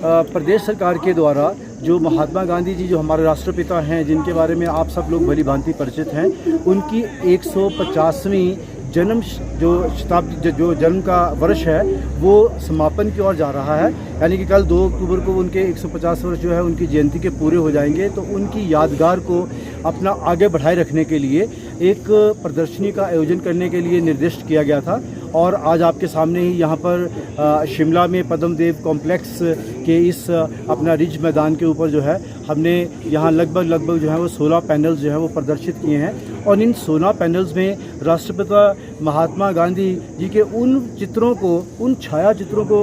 प्रदेश सरकार के द्वारा जो महात्मा गांधी जी जो हमारे राष्ट्रपिता हैं, जिनके बारे में आप सब लोग भली भांति परिचित हैं, उनकी 150वीं जन्म जो शताब्दी जो जन्म का वर्ष है वो समापन की ओर जा रहा है। यानी कि कल 2 अक्टूबर को उनके 150 वर्ष जो है उनकी जयंती के पूरे हो जाएंगे। तो उनकी यादगार को अपना आगे बढ़ाए रखने के लिए एक प्रदर्शनी का आयोजन करने के लिए निर्दिष्ट किया गया था। और आज आपके सामने ही यहाँ पर शिमला में पद्मदेव कॉम्प्लेक्स के इस अपना रिज मैदान के ऊपर जो है हमने यहाँ लगभग जो है वो 16 पैनल्स जो है वो प्रदर्शित किए हैं। और इन 16 पैनल्स में राष्ट्रपिता महात्मा गांधी जी के उन चित्रों को, उन छाया चित्रों को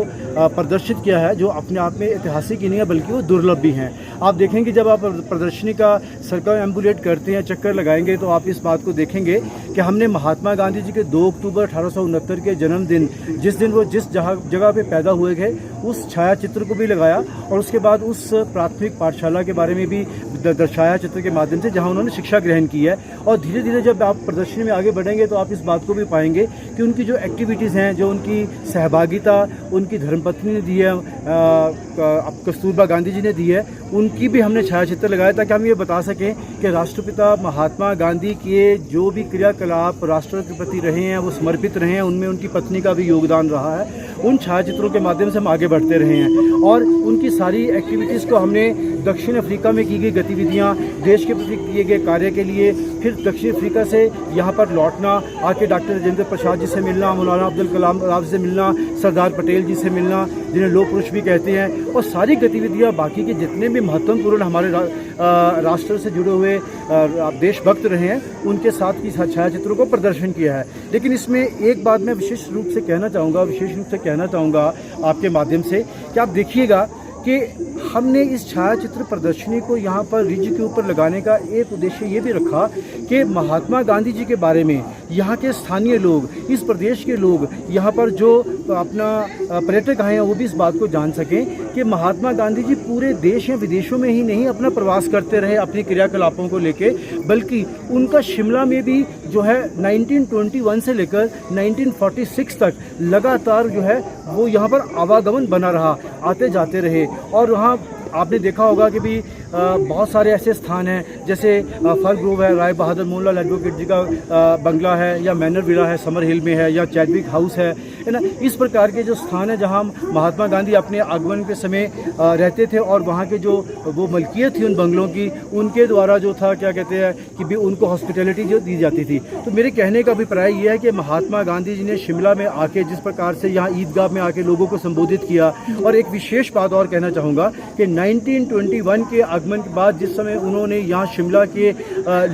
प्रदर्शित किया है जो अपने आप में ऐतिहासिक ही नहीं है बल्कि वो दुर्लभ भी हैं। आप देखेंगे जब आप प्रदर्शनी का सर्कल एम्बुलेट करते हैं, चक्कर लगाएंगे, तो आप इस बात को देखेंगे कि हमने महात्मा गांधी जी के 2 अक्टूबर 1869 के जन्मदिन, जिस दिन वो जिस जगह पे पैदा हुए थे, उस छाया चित्र को भी लगाया और उसके बाद उस प्राथमिक पाठशाला के बारे में भी दर्शाया चित्र के माध्यम से, जहां उन्होंने शिक्षा ग्रहण की है। और धीरे धीरे जब आप प्रदर्शनी में आगे बढ़ेंगे तो आप इस बात को भी पाएंगे कि उनकी जो एक्टिविटीज़ हैं, जो उनकी सहभागिता उनकी धर्मपत्नी ने दी है, कस्तूरबा गांधी जी ने दी है, उनकी भी हमने छायाचित्र लगाया ताकि हम ये बता सकें कि राष्ट्रपिता महात्मा गांधी के जो भी क्रियाकलाप राष्ट्र के प्रति रहे हैं वो समर्पित रहे हैं, उनमें उनकी पत्नी का भी योगदान रहा है। उन छायाचित्रों के माध्यम से हम आगे बढ़ते रहे हैं और उनकी सारी एक्टिविटीज़ को हमने दक्षिण अफ्रीका में की गई गतिविधियां, देश के प्रति किए गए कार्य के लिए, फिर दक्षिण अफ्रीका से यहाँ पर लौटना, आके डॉक्टर राजेंद्र प्रसाद जी से मिलना, मौलाना अब्दुल कलाम आज़ाद से मिलना, सरदार पटेल जी से मिलना, जिन्हें लोक पुरुष भी कहते हैं, और सारी गतिविधियाँ बाकी के जितने भी महत्वपूर्ण हमारे राष्ट्र से जुड़े हुए देशभक्त रहे हैं उनके साथ की छायाचित्रों को प्रदर्शन किया है। लेकिन इसमें एक बात मैं विशेष रूप से कहना चाहूँगा आपके माध्यम से कि आप देखिएगा कि हमने इस छायाचित्र प्रदर्शनी को यहाँ पर रिज के ऊपर लगाने का एक उद्देश्य ये भी रखा कि महात्मा गांधी जी के बारे में यहाँ के स्थानीय लोग, इस प्रदेश के लोग, यहाँ पर जो अपना पर्यटक आए हैं वो भी इस बात को जान सकें कि महात्मा गांधी जी पूरे देश या विदेशों में ही नहीं अपना प्रवास करते रहे अपने क्रियाकलापों को लेके, बल्कि उनका शिमला में भी जो है 1921 से लेकर 1946 तक लगातार जो है वो यहाँ पर आवागमन बना रहा, आते जाते रहे। और वहाँ आपने देखा होगा कि भी बहुत सारे ऐसे स्थान हैं, जैसे फर ग्रोव है, राय बहादुर मोहनलाल एडवोकेट जी का बंगला है, या मैनर विला है समर हिल में है, या चैडविक हाउस है ना। इस प्रकार के जो स्थान है जहां महात्मा गांधी अपने आगमन के समय रहते थे और वहां के जो वो मलकियत थी उन बंगलों की, उनके द्वारा जो था क्या कहते हैं कि भी उनको हॉस्पिटैलिटी जो दी जाती थी। तो मेरे कहने का अभिप्राय ये है कि महात्मा गांधी जी ने शिमला में आके जिस प्रकार से यहाँ ईदगाह में आके लोगों को संबोधित किया, और एक विशेष बात और कहना चाहूँगा कि 1921 के आगमन के बाद जिस समय उन्होंने यहाँ शिमला के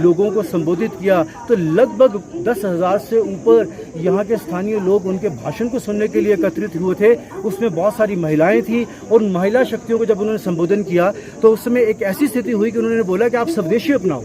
लोगों को संबोधित किया तो लगभग 10,000 से ऊपर यहाँ के स्थानीय लोग उनके भाषण को सुनने के लिए एकत्रित हुए थे। उसमें बहुत सारी महिलाएं थी और उन महिला शक्तियों को जब उन्होंने संबोधन किया तो उस समय एक ऐसी स्थिति हुई कि उन्होंने बोला कि आप स्वदेशी अपनाओ।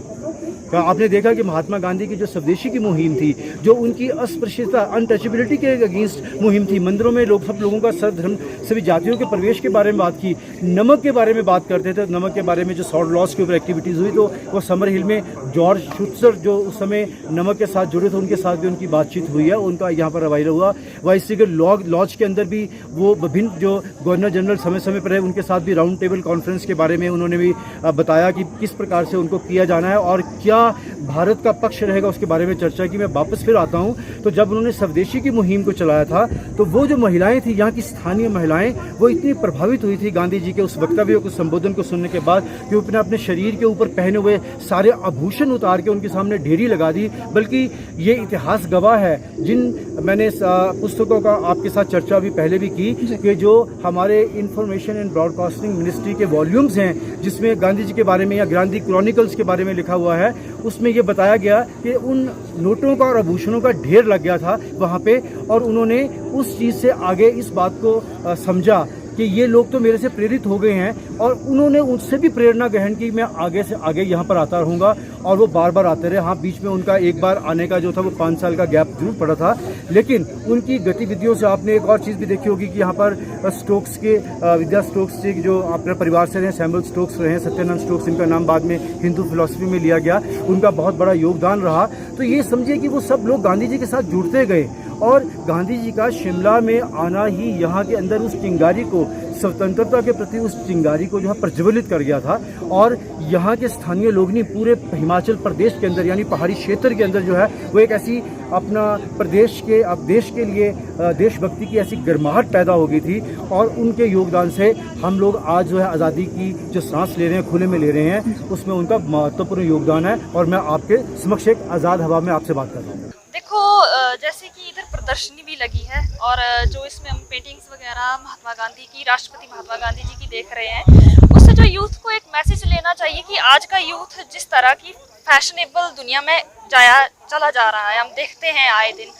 आपने देखा कि महात्मा गांधी की जो स्वदेशी की मुहिम थी, जो उनकी अस्पृश्यता अनटचेबिलिटी के अगेंस्ट मुहिम थी, मंदिरों में सब लोगों का सर्वधर्म सभी जातियों के प्रवेश के बारे में बात की, नमक के बारे में बात करते थे, नमक के बारे में जो सॉल्ट लॉस के ऊपर एक्टिविटीज़ हुई, तो वो समर हिल में जॉर्ज शुट्जर जो उस समय नमक के साथ जुड़े थे उनके साथ भी उनकी बातचीत हुई है, उनका यहाँ पर रवैया हुआ। वाइस के लॉज के अंदर भी वो विभिन्न जो गवर्नर जनरल समय समय पर है उनके साथ भी राउंड टेबल कॉन्फ्रेंस के बारे में उन्होंने भी बताया कि किस प्रकार से उनको किया जाना है और क्या भारत का पक्ष रहेगा उसके बारे में चर्चा की। मैं वापस फिर आता हूं, तो जब उन्होंने स्वदेशी की मुहिम को चलाया था तो वो जो महिलाएं थी, यहाँ की स्थानीय महिलाएं, वो इतनी प्रभावित हुई थी गांधी जी के उस वक्तव्य को, संबोधन को सुनने के बाद कि वो अपने शरीर के ऊपर पहने हुए सारे आभूषण उतार के उनके सामने ढेरी लगा दी। बल्कि ये इतिहास गवाह है, जिन मैंने पुस्तकों का आपके साथ चर्चा भी पहले भी की, कि जो हमारे इंफॉर्मेशन एंड ब्रॉडकास्टिंग मिनिस्ट्री के वॉल्यूम्स हैं जिसमें गांधी जी के बारे में या गांधी क्रॉनिकल्स के बारे में लिखा हुआ है, उसमें ये बताया गया कि उन नोटों का और आभूषणों का ढेर लग गया था वहाँ पे, और उन्होंने उस चीज़ से आगे इस बात को समझा कि ये लोग तो मेरे से प्रेरित हो गए हैं, और उन्होंने उनसे भी प्रेरणा ग्रहण की, मैं आगे से आगे यहाँ पर आता रहूँगा। और वो बार बार आते रहे। हाँ, बीच में उनका एक बार आने का जो था वो 5 साल का गैप जरूर पड़ा था, लेकिन उनकी गतिविधियों से आपने एक और चीज़ भी देखी होगी कि यहाँ पर स्टोक्स के विद्या स्टोक्स जी जो अपने परिवार से रहे, सैमुअल स्टोक्स रहे, सत्यानंद स्टोक्स, इनका नाम बाद में हिंदू फिलॉसफी में लिया गया, उनका बहुत बड़ा योगदान रहा। तो ये समझिए कि वो सब लोग गांधी जी के साथ जुड़ते गए और गांधी जी का शिमला में आना ही यहाँ के अंदर उस चिंगारी को, स्वतंत्रता के प्रति उस चिंगारी को जो है प्रज्वलित कर गया था। और यहाँ के स्थानीय लोग नहीं, पूरे हिमाचल प्रदेश के अंदर यानी पहाड़ी क्षेत्र के अंदर जो है वो एक ऐसी अपना प्रदेश के, अब देश के लिए देशभक्ति की ऐसी गर्माहट पैदा हो गई थी। और उनके योगदान से हम लोग आज जो है आज़ादी की जो सांस ले रहे हैं, खुले में ले रहे हैं, उसमें उनका महत्वपूर्ण योगदान है। और मैं आपके समक्ष एक आज़ाद हवा में आपसे बात कर रहा हूँ। देखो, जैसे कि इधर प्रदर्शनी भी लगी है और जो इसमें हम पेंटिंग्स वगैरह महात्मा गांधी की, राष्ट्रपति महात्मा गांधी जी की देख रहे हैं, उससे जो यूथ को एक मैसेज लेना चाहिए कि आज का यूथ जिस तरह की फैशनेबल दुनिया में चला जा रहा है, हम देखते हैं आए दिन।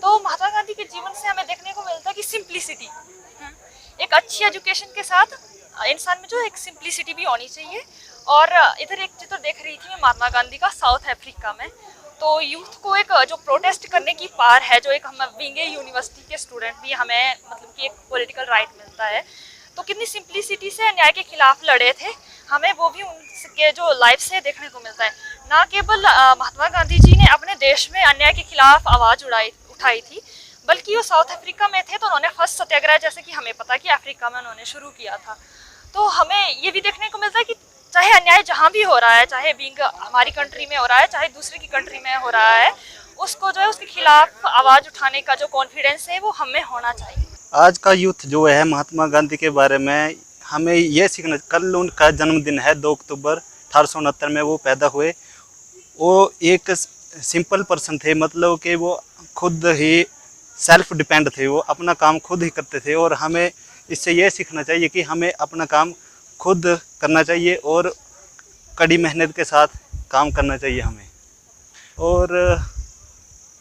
तो महात्मा गांधी के जीवन से हमें देखने को मिलता है कि सिंप्लिसिटी, एक अच्छी एजुकेशन के साथ इंसान में जो एक सिंप्लिसिटी भी होनी चाहिए। और इधर एक चित्र देख रही थी मैं महात्मा गांधी का साउथ अफ्रीका में। तो यूथ को एक जो प्रोटेस्ट करने की पार है, जो एक हम विंगे यूनिवर्सिटी के स्टूडेंट भी हमें मतलब कि एक पॉलिटिकल राइट मिलता है, तो कितनी सिंप्लिसिटी से अन्याय के खिलाफ लड़े थे, हमें वो भी उनके जो लाइफ से देखने को मिलता है। ना केवल महात्मा गांधी जी ने अपने देश में अन्याय के खिलाफ आवाज़ उठाई थी, बल्कि वो साउथ अफ्रीका में थे तो उन्होंने फर्स्ट सत्याग्रह, जैसे कि हमें पता है कि अफ्रीका में उन्होंने शुरू किया था। तो हमें ये भी देखने को मिलता है कि चाहे अन्याय जहाँ भी हो रहा है, चाहे बीइंग हमारी कंट्री में हो रहा है, चाहे दूसरे की कंट्री में हो रहा है, उसको जो है उसके खिलाफ आवाज़ उठाने का जो कॉन्फिडेंस है वो हमें होना चाहिए। आज का यूथ जो है महात्मा गांधी के बारे में हमें ये सीखना, कल उनका जन्मदिन है 2 अक्टूबर 1869 में वो पैदा हुए। वो एक सिंपल पर्सन थे, मतलब कि वो खुद ही सेल्फ डिपेंड थे, वो अपना काम खुद ही करते थे। और हमें इससे ये सीखना चाहिए कि हमें अपना काम खुद करना चाहिए और कड़ी मेहनत के साथ काम करना चाहिए हमें। और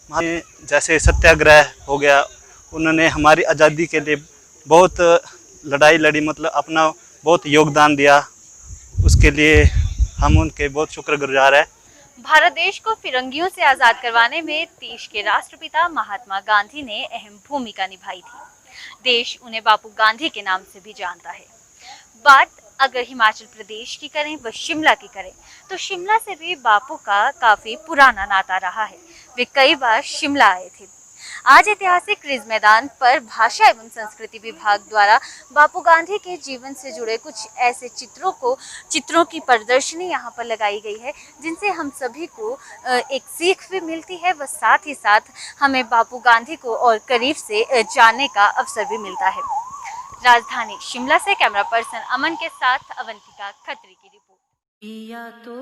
जैसे सत्याग्रह हो गया, उन्होंने हमारी आज़ादी के लिए बहुत लड़ाई लड़ी, मतलब अपना बहुत योगदान दिया, उसके लिए हम उनके बहुत शुक्रगुजार हैं। भारत देश को फिरंगियों से आज़ाद करवाने में देश के राष्ट्रपिता महात्मा गांधी ने अहम भूमिका निभाई थी। देश उन्हें बापू गांधी के नाम से भी जानता है। बात अगर हिमाचल प्रदेश की करें व शिमला की करें, तो शिमला से भी बापू का काफ़ी पुराना नाता रहा है। वे कई बार शिमला आए थे। आज ऐतिहासिक रिज मैदान पर भाषा एवं संस्कृति विभाग द्वारा बापू गांधी के जीवन से जुड़े कुछ ऐसे चित्रों की प्रदर्शनी यहाँ पर लगाई गई है, जिनसे हम सभी को एक सीख भी मिलती है व साथ ही साथ हमें बापू गांधी को और करीब से जानने का अवसर भी मिलता है। राजधानी शिमला से कैमरा पर्सन अमन के साथ अवंतिका खत्री की रिपोर्ट। या तो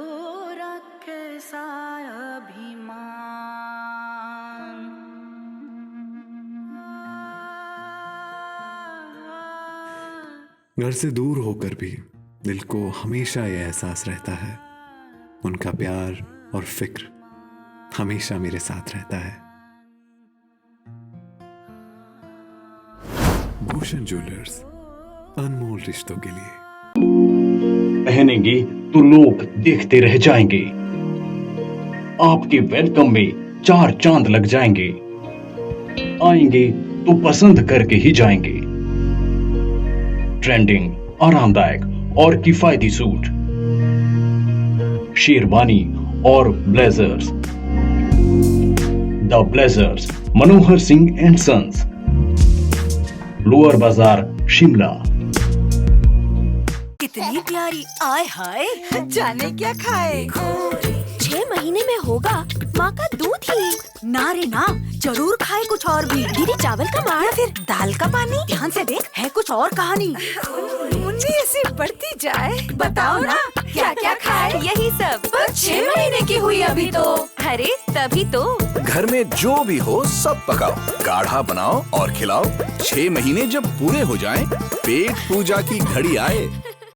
रखे सारा अभिमान, घर से दूर होकर भी दिल को हमेशा यह एहसास रहता है, उनका प्यार और फिक्र हमेशा मेरे साथ रहता है। भूषण ज्वेलर्स, अनमोल रिश्तों के लिए। पहनेंगे तो लोग देखते रह जाएंगे, आपके वेलकम में 4 चांद लग जाएंगे, आएंगे तो पसंद करके ही जाएंगे। ट्रेंडिंग, आरामदायक और किफायती सूट, शेरवानी और blazers. The blazers, Manohar Singh and Sons, Lower Bazaar, Shimla. कितनी प्यारी, आय हाय, जाने क्या खाए। 6 महीने में होगा माँ का दूध ही। ना रे ना, जरूर खाए कुछ और भी। दीदी चावल का मार, फिर दाल का पानी। ध्यान से देख, है कुछ और कहानी। मुन्नी ऐसी बढ़ती जाए, बताओ ना क्या क्या खाए। यही सब, पर 6 महीने की हुई अभी तो। अरे तभी तो। घर में जो भी हो सब पकाओ, गाढ़ा बनाओ और खिलाओ। 6 महीने जब पूरे हो जाएं, पेट पूजा की घड़ी आए